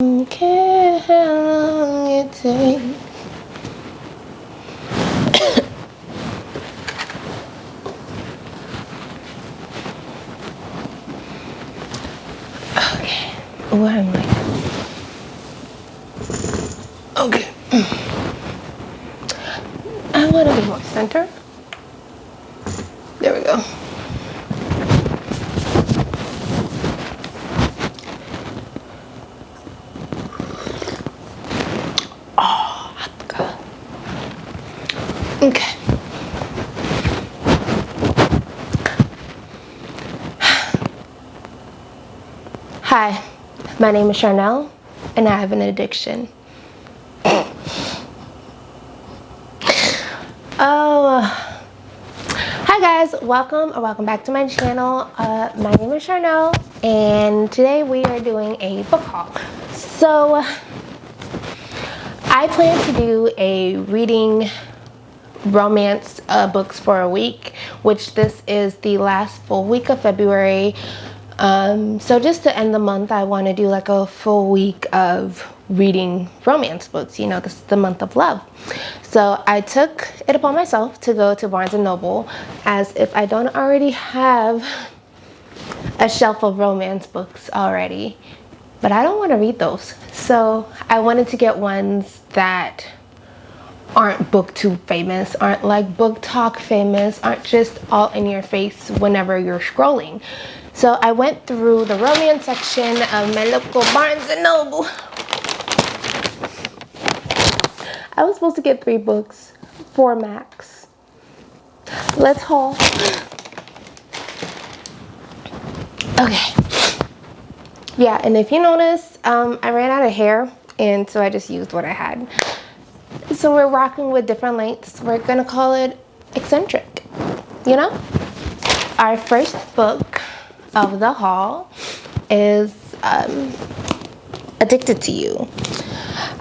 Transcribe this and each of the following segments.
Don't care how long it takes. Okay. Where am I? Okay. I want to be more centered. There we go. Oh, hot girl. Okay. Hi, my name is Charnel, and I have an addiction. Oh, hi guys, welcome back to my channel. My name is Charnel, and today we are doing a book haul. So, I plan to do a reading romance books for a week, which this is the last full week of February. So just to end the month, I want to do like a full week of reading romance books. You know, this is the month of love. So I took it upon myself to go to Barnes & Noble, as if I don't already have a shelf of romance books already. But I don't want to read those. So I wanted to get ones that aren't booktube famous, aren't like book talk famous, aren't just all in your face whenever you're scrolling. So I went through the romance section of my local Barnes & Noble. I was supposed to get 3 books, 4 max. Let's haul. Okay. Yeah, and if you notice, I ran out of hair, and so I just used what I had. So we're rocking with different lengths. We're gonna call it eccentric, you know? Our first book of the haul is Addicted to You.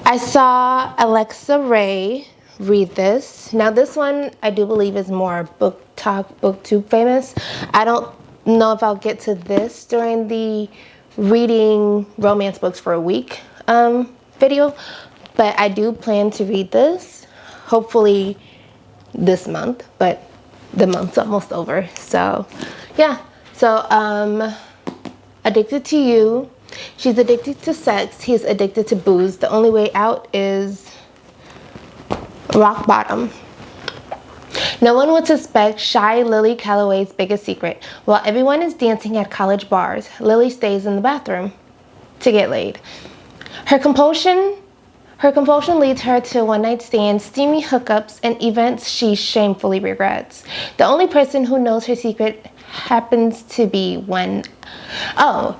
I saw Alexa Ray read this. Now this one I do believe is more book talk, booktube famous. I don't know if I'll get to this during the reading romance books for a week video, but I do plan to read this hopefully this month, but the month's almost over. So yeah, so Addicted to You. She's addicted to sex, he's addicted to booze. The only way out is rock bottom. No one would suspect shy Lily Calloway's biggest secret. While everyone is dancing at college bars, Lily stays in the bathroom to get laid. Her compulsion leads her to one-night stands, steamy hookups, and events she shamefully regrets. The only person who knows her secret happens to be The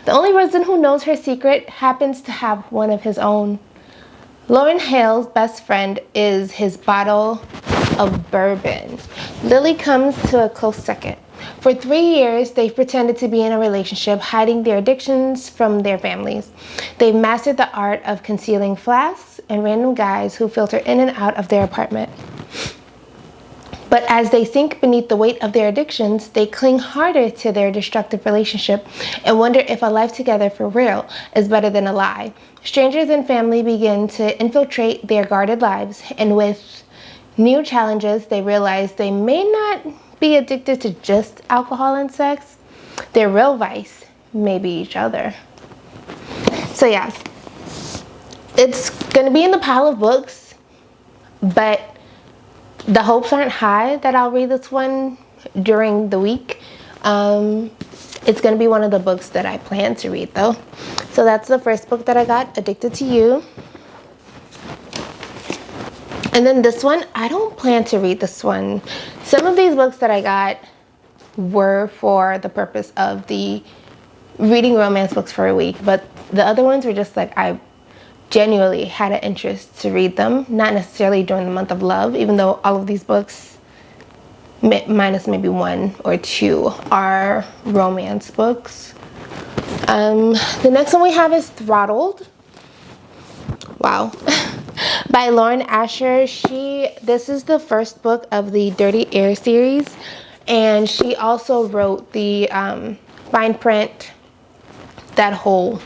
only person who knows her secret happens to have one of his own. Lauren Hale's best friend is his bottle of bourbon. Lily comes to a close second. For 3 years, they've pretended to be in a relationship, hiding their addictions from their families. They've mastered the art of concealing flasks and random guys who filter in and out of their apartment. But as they sink beneath the weight of their addictions, they cling harder to their destructive relationship and wonder if a life together for real is better than a lie. Strangers and family begin to infiltrate their guarded lives, and with new challenges, they realize they may not be addicted to just alcohol and sex. Their real vice may be each other. So yeah, it's gonna be in the pile of books, but the hopes aren't high that I'll read this one during the week. It's going to be one of the books that I plan to read though. So that's the first book that I got, Addicted to You. And then this one, I don't plan to read this one. Some of these books that I got were for the purpose of the reading romance books for a week, but the other ones were just like I genuinely had an interest to read them, not necessarily during the month of love, even though all of these books, minus maybe 1 or 2, are romance books. The next one we have is Throttled. Wow. By Lauren Asher. This is the first book of the Dirty Air series, and she also wrote the fine print, that whole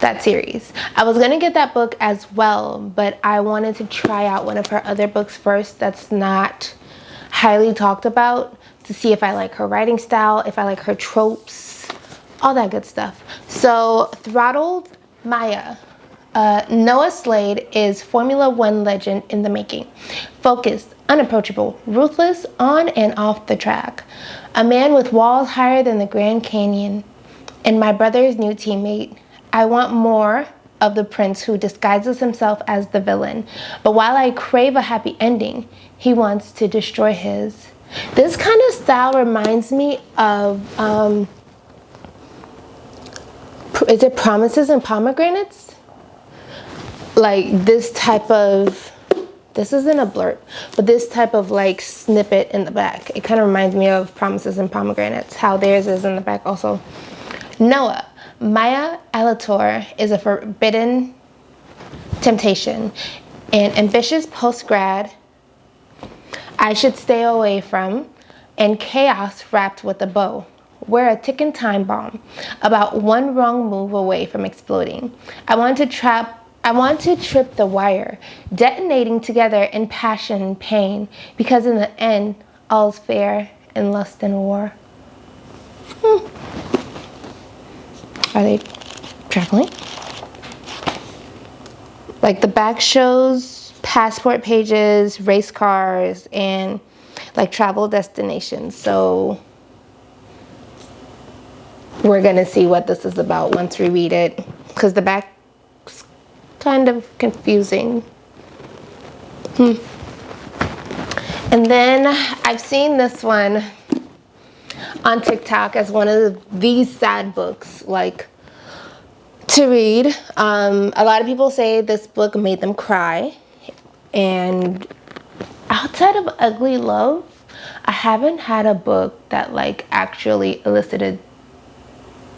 that series. I was gonna get that book as well, but I wanted to try out one of her other books first that's not highly talked about, to see if I like her writing style, if I like her tropes, all that good stuff. So Throttled Maya. Noah Slade is Formula One legend in the making. Focused, unapproachable, ruthless on and off the track. A man with walls higher than the Grand Canyon. And my brother's new teammate. I want more of the prince who disguises himself as the villain. But while I crave a happy ending, he wants to destroy his. This kind of style reminds me of, is it Promises and Pomegranates? Like this type of, this isn't a blurb, but this type of like snippet in the back. It kind of reminds me of Promises and Pomegranates, how theirs is in the back also. Noah. Maya Alator is a forbidden temptation, an ambitious post-grad I should stay away from, and chaos wrapped with a bow. We're a ticking time bomb, about one wrong move away from exploding. I want to trip the wire, detonating together in passion and pain, because in the end, all's fair in lust and war. Are they traveling? Like the back shows passport pages, race cars, and like travel destinations. So we're gonna see what this is about once we read it, because the back's kind of confusing. And then I've seen this one on TikTok as one of these sad books, like, to read. A lot of people say this book made them cry, and outside of Ugly Love, I haven't had a book that like actually elicited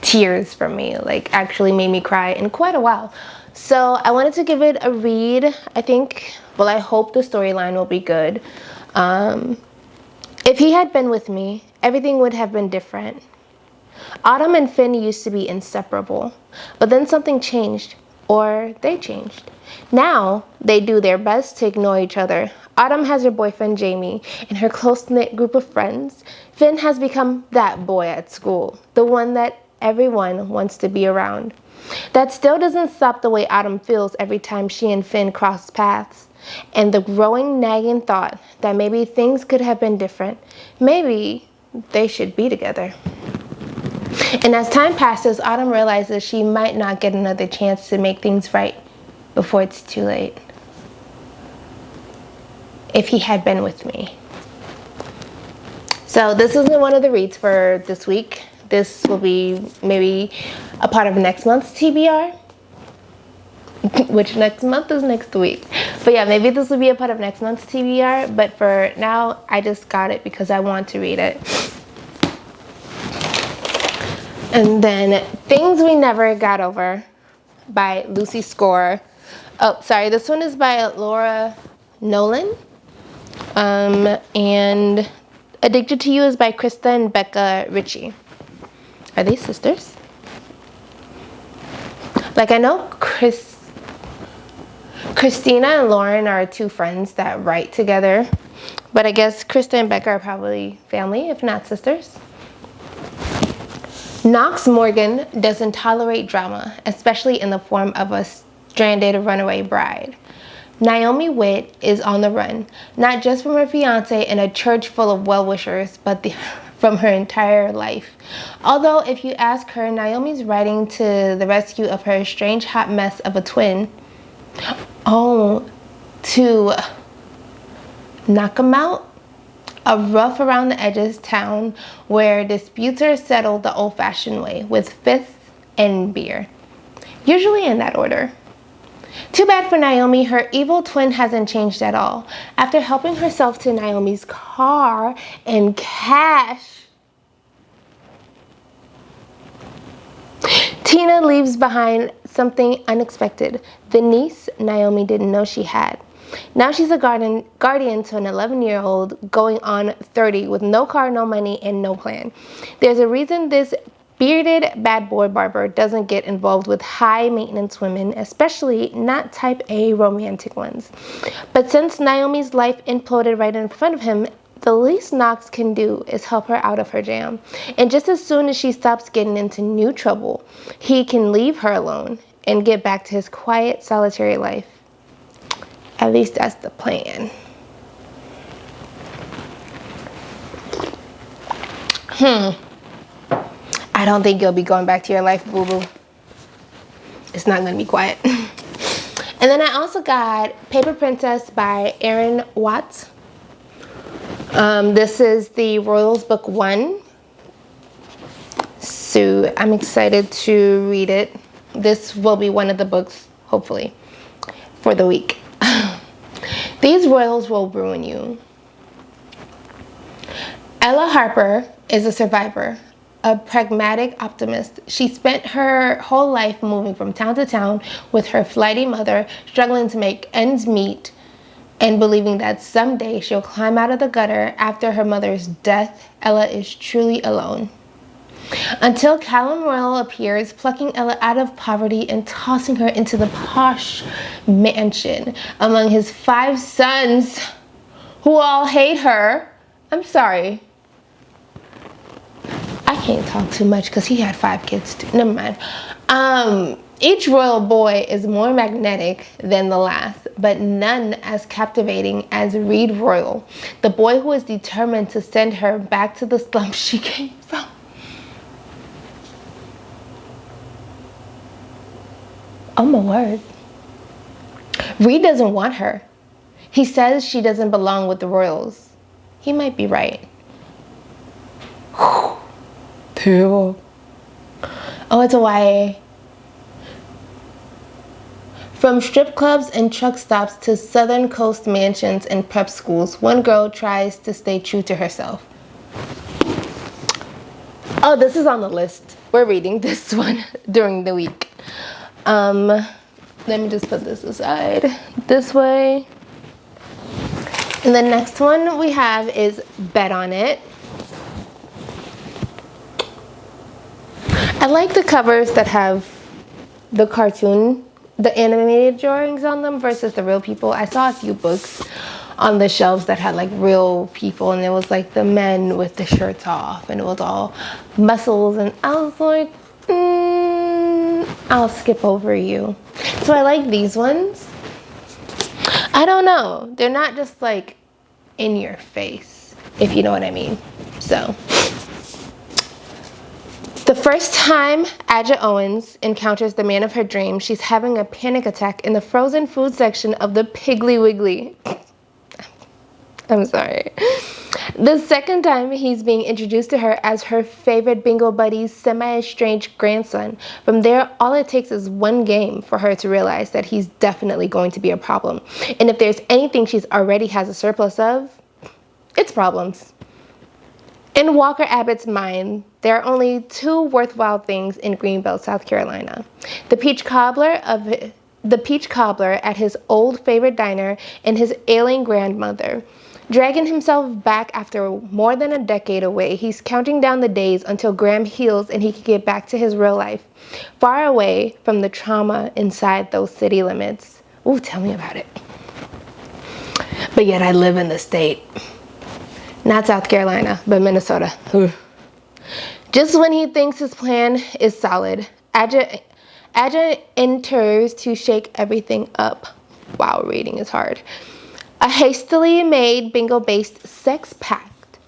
tears from me, like actually made me cry in quite a while. So I wanted to give it a read. I hope the storyline will be good. If he had been with me, everything would have been different. Autumn and Finn used to be inseparable, but then something changed, or they changed. Now, they do their best to ignore each other. Autumn has her boyfriend Jamie and her close-knit group of friends. Finn has become that boy at school, the one that everyone wants to be around. That still doesn't stop the way Autumn feels every time she and Finn cross paths, and the growing nagging thought that maybe things could have been different. Maybe they should be together. And as time passes, Autumn realizes she might not get another chance to make things right before it's too late. If he had been with me. So this isn't one of the reads for this week. This will be maybe a part of next month's TBR. Which next month is next week. But yeah, maybe this will be a part of next month's TBR. But for now, I just got it because I want to read it. And then Things We Never Got Over by Lucy Score. Oh, sorry, this one is by Laura Nolan. And Addicted to You is by Krista and Becca Ritchie. Are they sisters? Like, I know Christina and Lauren are two friends that write together, but I guess Krista and Becca are probably family, if not sisters. Knox Morgan doesn't tolerate drama, especially in the form of a stranded runaway bride. Naomi Witt is on the run, not just from her fiance and a church full of well-wishers, but from her entire life. Although, if you ask her, Naomi's riding to the rescue of her strange hot mess of a twin. Oh, to knock 'em out? A rough around the edges town where disputes are settled the old-fashioned way, with fists and beer. Usually in that order. Too bad for Naomi, her evil twin hasn't changed at all. After helping herself to Naomi's car and cash, Tina leaves behind something unexpected, the niece Naomi didn't know she had. Now she's a guardian to an 11-year-old going on 30 with no car, no money, and no plan. There's a reason this bearded bad boy barber doesn't get involved with high maintenance women, especially not type A romantic ones. But since Naomi's life imploded right in front of him, the least Knox can do is help her out of her jam. And just as soon as she stops getting into new trouble, he can leave her alone and get back to his quiet, solitary life. At least that's the plan. I don't think you'll be going back to your life, boo-boo. It's not gonna be quiet. And then I also got Paper Princess by Erin Watts. This is the Royals book 1. So I'm excited to read it. This will be one of the books, hopefully, for the week. These royals will ruin you. Ella Harper is a survivor, a pragmatic optimist. She spent her whole life moving from town to town with her flighty mother, struggling to make ends meet and believing that someday she'll climb out of the gutter. After her mother's death, Ella is truly alone. Until Callum Royal appears, plucking Ella out of poverty and tossing her into the posh mansion among his 5 sons who all hate her. I'm sorry. I can't talk too much because he had 5 kids too. Never mind. Each royal boy is more magnetic than the last, but none as captivating as Reed Royal, the boy who is determined to send her back to the slums she came from. Oh my word. Reed doesn't want her. He says she doesn't belong with the royals. He might be right. Terrible. Oh, it's a YA. From strip clubs and truck stops to Southern Coast mansions and prep schools, one girl tries to stay true to herself. Oh, this is on the list. We're reading this one during the week. Let me just put this aside this way. And the next one we have is Bet on It. I like the covers that have the cartoon, the animated drawings on them versus the real people. I saw a few books on the shelves that had like real people, and it was like the men with the shirts off and it was all muscles, and I was like, I'll skip over you. So I like these ones. I don't know. They're not just like in your face, if you know what I mean. So the first time Aja Owens encounters the man of her dreams, she's having a panic attack in the frozen food section of the Piggly Wiggly. I'm sorry. The second time, he's being introduced to her as her favorite bingo buddy's semi-estranged grandson. From there, all it takes is one game for her to realize that he's definitely going to be a problem. And if there's anything she's already has a surplus of, it's problems. In Walker Abbott's mind, there are only 2 worthwhile things in Greenbelt, South Carolina. The peach cobbler at his old favorite diner and his ailing grandmother. Dragging himself back after more than a decade away, he's counting down the days until Graham heals and he can get back to his real life, far away from the trauma inside those city limits. Ooh, tell me about it. But yet I live in the state. Not South Carolina, but Minnesota. Ooh. Just when he thinks his plan is solid, Aja enters to shake everything up. Wow, reading is hard. A hastily made bingo-based sex pact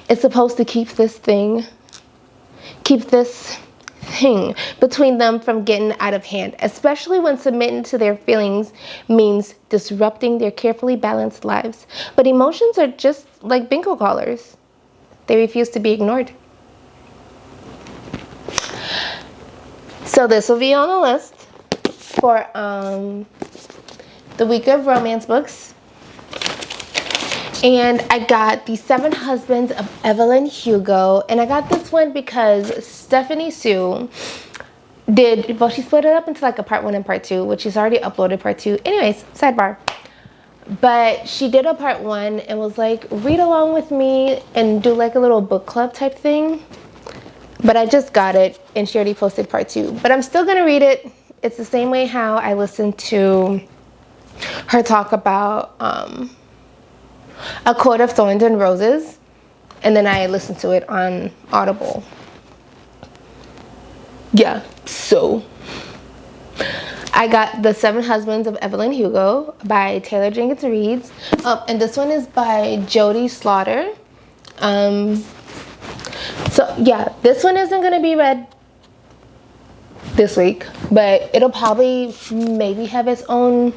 is supposed to keep this thing between them from getting out of hand, especially when submitting to their feelings means disrupting their carefully balanced lives. But emotions are just like bingo callers. They refuse to be ignored. So this will be on the list for the week of romance books. And I got The 7 Husbands of Evelyn Hugo. And I got this one because Stephanie Sue she split it up into like a part 1 and part 2, which she's already uploaded part 2. Anyways, sidebar. But she did a part 1 and was like, read along with me and do like a little book club type thing. But I just got it and she already posted part 2. But I'm still gonna read it. It's the same way how I listened to her talk about A Court of Thorns and Roses, and then I listened to it on Audible. Yeah, so I got The Seven Husbands of Evelyn Hugo by Taylor Jenkins Reid. And this one is by Jody Slaughter. So yeah, this one isn't gonna be read this week, but it'll probably maybe have its own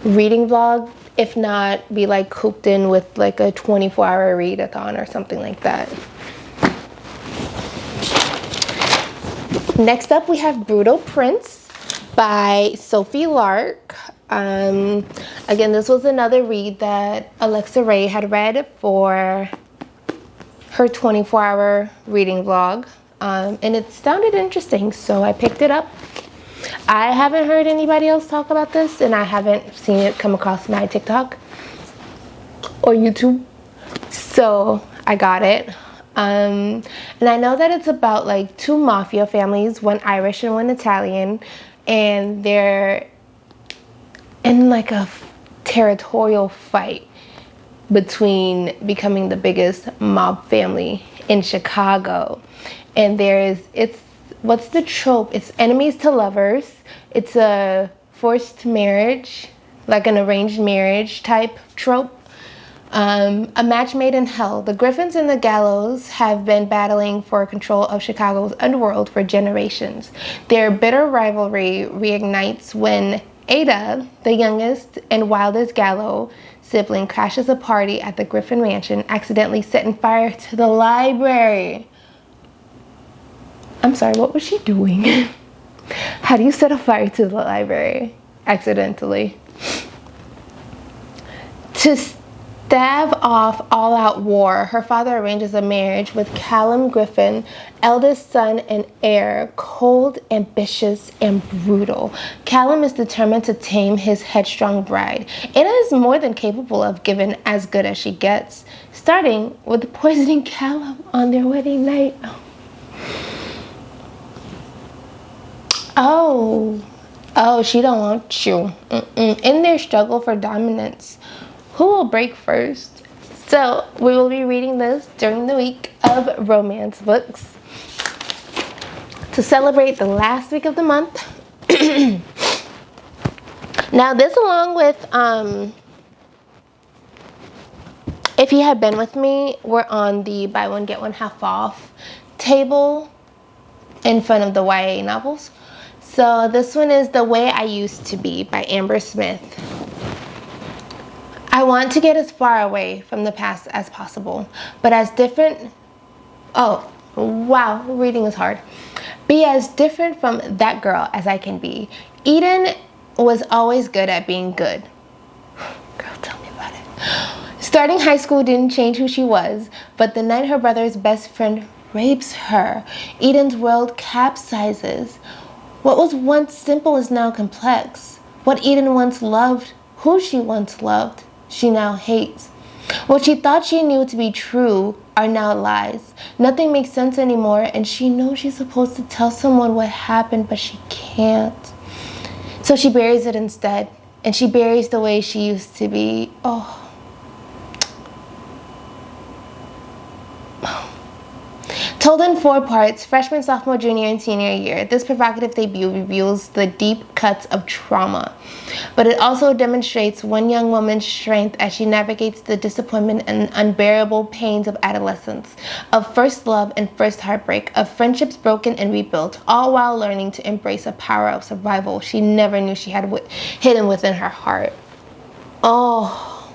reading vlog, if not be like cooped in with like a 24-hour readathon or something like that. Next up we have Brutal Prince by Sophie Lark. Again, this was another read that Alexa Ray had read for her 24-hour reading vlog, and it sounded interesting, so I picked it up. I haven't heard anybody else talk about this, and I haven't seen it come across my TikTok or YouTube, so I got it. And I know that it's about like 2 mafia families, one Irish and one Italian, and they're in like a territorial fight between becoming the biggest mob family in Chicago. And what's the trope? It's enemies to lovers. It's a forced marriage, like an arranged marriage type trope. A match made in hell. The Griffins and the Gallows have been battling for control of Chicago's underworld for generations. Their bitter rivalry reignites when Ada, the youngest and wildest Gallo sibling, crashes a party at the Griffin Mansion, accidentally setting fire to the library. I'm sorry, what was she doing? How do you set a fire to the library accidentally? To stave off all-out war, her father arranges a marriage with Callum Griffin, eldest son and heir, cold, ambitious, and brutal. Callum is determined to tame his headstrong bride. Ada is more than capable of giving as good as she gets, starting with poisoning Callum on their wedding night. Oh, she don't want you. In their struggle for dominance, who will break first? So we will be reading this during the week of romance books to celebrate the last week of the month. Now this, along with If You Had Been With Me, we're on the buy one get one half off table in front of the YA novels. So this one is The Way I Used to Be by Amber Smith. I want to get as far away from the past as possible, but as different... Oh, wow, reading is hard. Be as different from that girl as I can be. Eden was always good at being good. Girl, tell me about it. Starting high school didn't change who she was, but the night her brother's best friend rapes her, Eden's world capsizes. What was once simple is now complex. What Eden once loved, who she once loved, she now hates. What she thought she knew to be true are now lies. Nothing makes sense anymore, and she knows she's supposed to tell someone what happened, but she can't. So she buries it instead, and she buries the way she used to be. Oh. Told in 4 parts, freshman, sophomore, junior, and senior year, this provocative debut reveals the deep cuts of trauma. But it also demonstrates one young woman's strength as she navigates the disappointment and unbearable pains of adolescence, of first love and first heartbreak, of friendships broken and rebuilt, all while learning to embrace a power of survival she never knew she had hidden within her heart. Oh.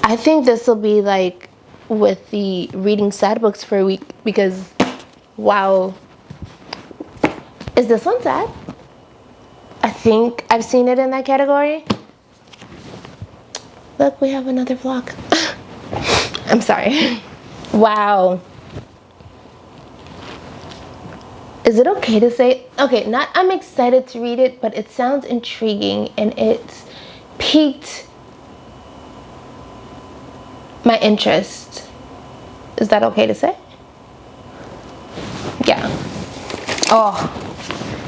I think this will be like with the reading sad books for a week, because wow. Is this one sad? I think I've seen it in that category. Look, we have another vlog. I'm sorry. Wow. Is it okay to say, okay, not I'm excited to read it, but it sounds intriguing and it's piqued my interest. Is that okay to say? Yeah. Oh,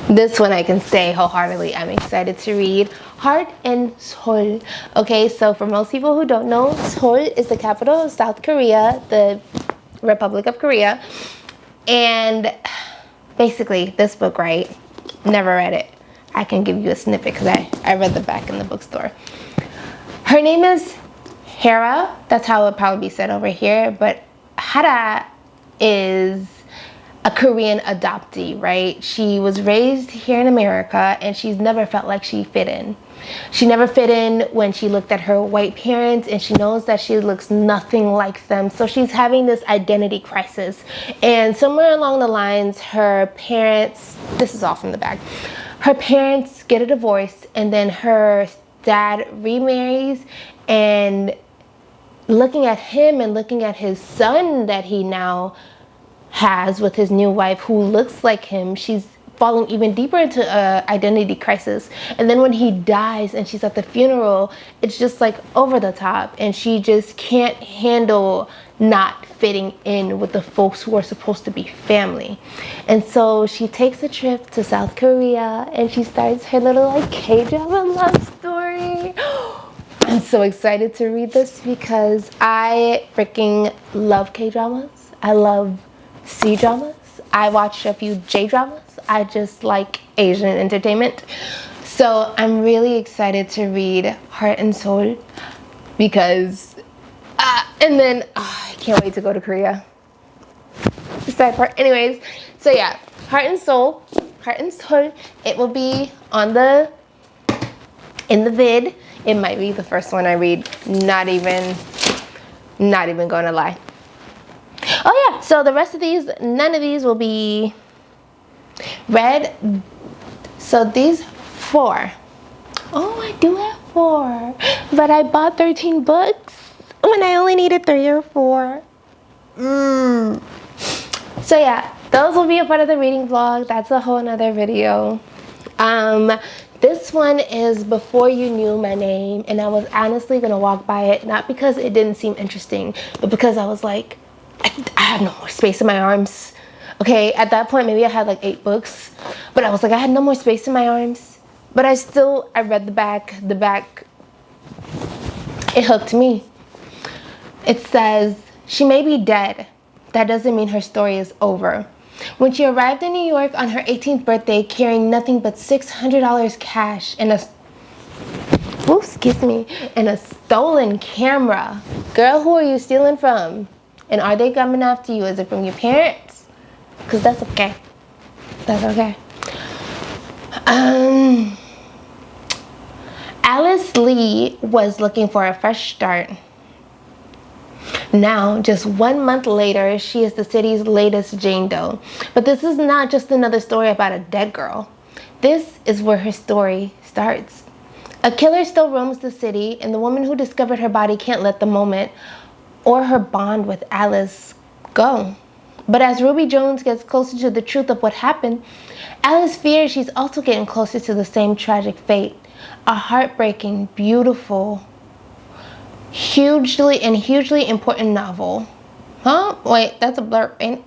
this one I can say wholeheartedly I'm excited to read. Heart and Seoul. Okay, so for most people who don't know, Seoul is the capital of South Korea, the Republic of Korea. And basically, this book, right? Never read it. I can give you a snippet because I read the back in the bookstore. Her name is Hera. That's how it would probably be said over here. But Hara is a Korean adoptee, right? She was raised here in America and she's never felt like she fit in. She never fit in when she looked at her white parents, and she knows that she looks nothing like them. So she's having this identity crisis. And somewhere along the lines, her parents, this is all from the back, her parents get a divorce, and then her dad remarries, and looking at him and looking at his son that he now has with his new wife who looks like him, she's falling even deeper into a identity crisis. And then when he dies and she's at the funeral, it's just like over the top, and she just can't handle not fitting in with the folks who are supposed to be family. And so she takes a trip to South Korea and she starts her little like K-drama love story. I'm so excited to read this because I freaking love K-dramas. I love C-dramas. I watch a few J-dramas. I just like Asian entertainment. So I'm really excited to read Heart and Seoul because, and then I can't wait to go to Korea. The sad part. Anyways, so yeah, Heart and Seoul. It will be on in the vid. It might be the first one I read. Not even going to lie. Oh yeah, so the rest of these, none of these will be read. So these 4. Oh, I do have 4, but I bought 13 books when I only needed 3 or 4. So yeah, those will be a part of the reading vlog. That's a whole nother video. This one is Before You Knew My Name, and I was honestly gonna walk by it, not because it didn't seem interesting, but because I was like, I have no more space in my arms. Okay, at that point, maybe I had like 8 books, but I was like, I had no more space in my arms. But I read the back, it hooked me. It says, she may be dead. That doesn't mean her story is over. When she arrived in New York on her 18th birthday, carrying nothing but $600 cash and a stolen camera. Girl, who are you stealing from? And are they coming after you? Is it from your parents? Because that's okay. That's okay. Alice Lee was looking for a fresh start. Now, just 1 month later, she is the city's latest Jane Doe. But this is not just another story about a dead girl. This is where her story starts. A killer still roams the city, and the woman who discovered her body can't let the moment or her bond with Alice go. But as Ruby Jones gets closer to the truth of what happened, Alice fears she's also getting closer to the same tragic fate. A heartbreaking, beautiful, hugely important novel. Huh? Wait, that's a blurb, ain't it?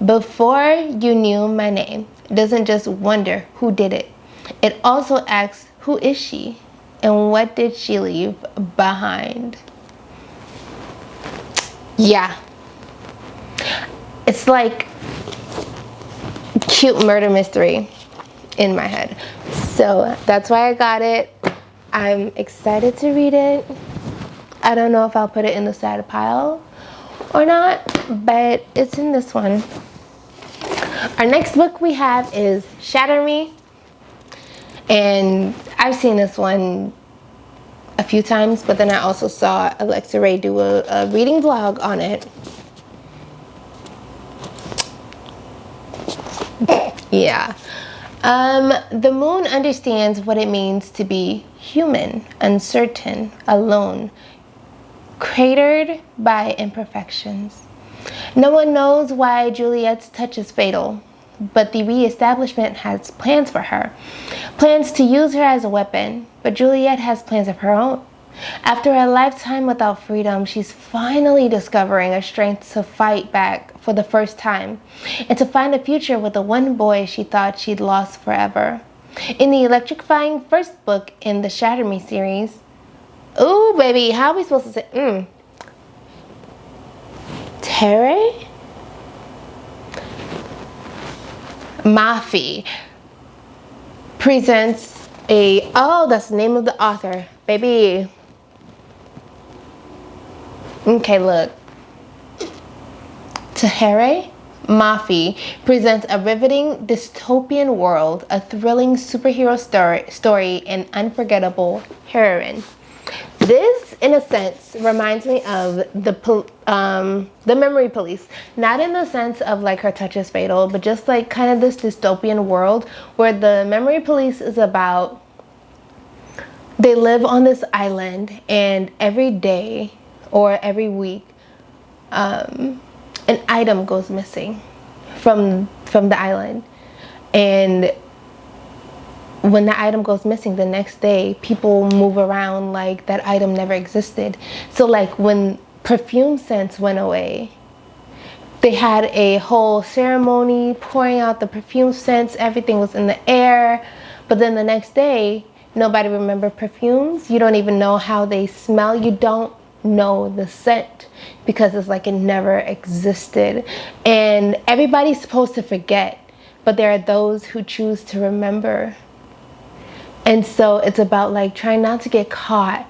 Before You Knew My Name. It doesn't just wonder who did it. It also asks, who is she? And what did she leave behind? Yeah. It's like cute murder mystery in my head. So that's why I got it. I'm excited to read it. I don't know if I'll put it in the sad pile or not, but it's in this one. Our next book we have is Shatter Me. And I've seen this one a few times, but then I also saw Alexa Ray do a reading vlog on it. Yeah. The moon understands what it means to be human, uncertain, alone, cratered by imperfections. No one knows why Juliet's touch is fatal, but the reestablishment has plans for her. Plans to use her as a weapon, but Juliet has plans of her own. After a lifetime without freedom, she's finally discovering a strength to fight back for the first time, and to find a future with the one boy she thought she'd lost forever. In the electrifying first book in the Shatter Me series, ooh, baby, how are we supposed to say? Terry? Mafi presents that's the name of the author, baby. Okay, look. Tahereh Mafi presents a riveting dystopian world, a thrilling superhero story, and unforgettable heroine. This, in a sense, reminds me of the Memory Police. Not in the sense of like Her Touch is Fatal, but just like kind of this dystopian world where the Memory Police is about, they live on this island, and every day or every week, an item goes missing from the island. And when the item goes missing, the next day people move around like that item never existed. So like when perfume scents went away, they had a whole ceremony pouring out the perfume scents, everything was in the air. But then the next day, nobody remembered perfumes. You don't even know how they smell. You don't know the scent because it's like it never existed. And everybody's supposed to forget, but there are those who choose to remember. And so it's about like trying not to get caught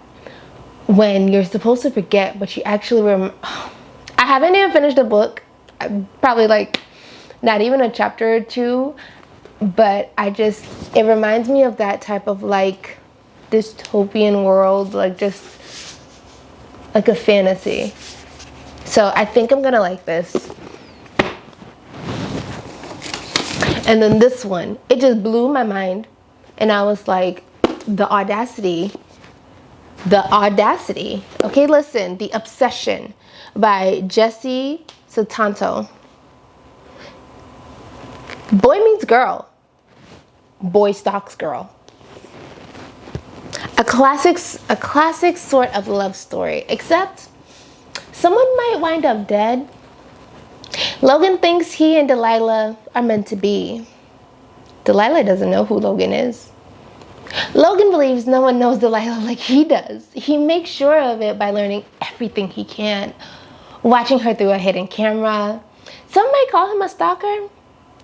when you're supposed to forget, but you actually I haven't even finished the book. I'm probably like not even a chapter or two, but it reminds me of that type of like dystopian world, like just like a fantasy. So I think I'm gonna like this. And then this one, it just blew my mind. And I was like, the audacity. Okay, listen, The Obsession by Jesse Sutanto. Boy meets girl. Boy stalks girl. A classic sort of love story, except someone might wind up dead. Logan thinks he and Delilah are meant to be. Delilah doesn't know who Logan is. Logan believes no one knows Delilah like he does. He makes sure of it by learning everything he can, watching her through a hidden camera. Some might call him a stalker.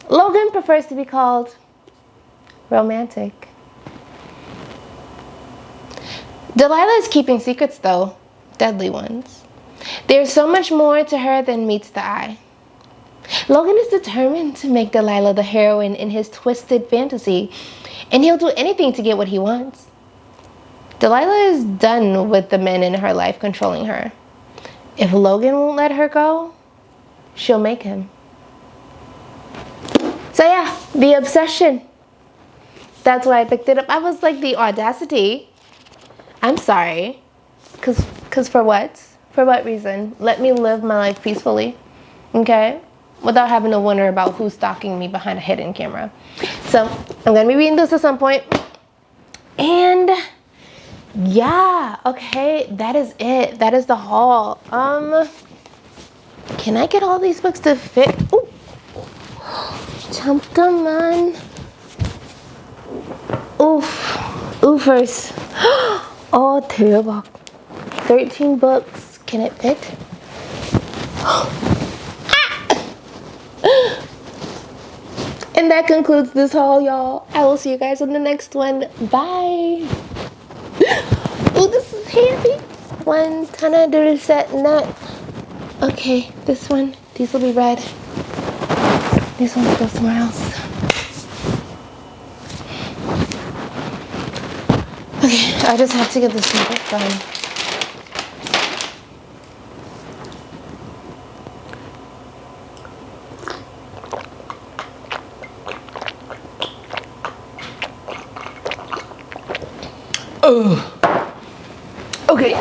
Logan prefers to be called romantic. Delilah is keeping secrets though, deadly ones. There's so much more to her than meets the eye. Logan is determined to make Delilah the heroine in his twisted fantasy, and he'll do anything to get what he wants. Delilah is done with the men in her life controlling her. If Logan won't let her go, she'll make him. So yeah, The Obsession. That's why I picked it up. I was like, the audacity. I'm sorry. Cause for what? For what reason? Let me live my life peacefully. Okay? Without having to wonder about who's stalking me behind a hidden camera. So I'm gonna be reading this at some point. And yeah, okay, that is it. That is the haul. Can I get all these books to fit? Ooh. 잠깐만. Oofers. Oh, 대박. 13 books. Can it fit? And that concludes this haul, y'all. I will see you guys on the next one. Bye. Oh, this is heavy. One Tana Duracet nut. Okay, this one. These will be red. These ones go somewhere else. Okay, I just have to get this one done. Okay.